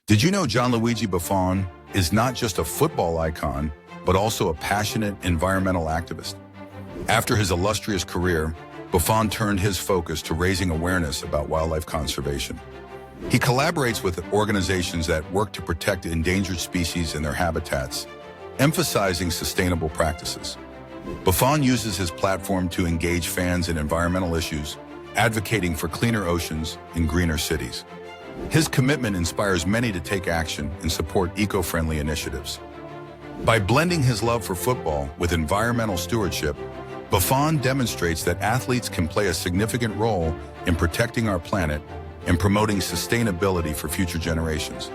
Did you know Gianluigi Buffon is not just a football icon, but also a passionate environmental activist? After his illustrious career, Buffon turned his focus to raising awareness about wildlife conservation. He collaborates with organizations that work to protect endangered species and their habitats, emphasizing sustainable practices. Buffon uses his platform to engage fans in environmental issues, advocating for cleaner oceans and greener cities. His commitment inspires many to take action and support eco-friendly initiatives. By blending his love for football with environmental stewardship, Buffon demonstrates that athletes can play a significant role in protecting our planet and promoting sustainability for future generations.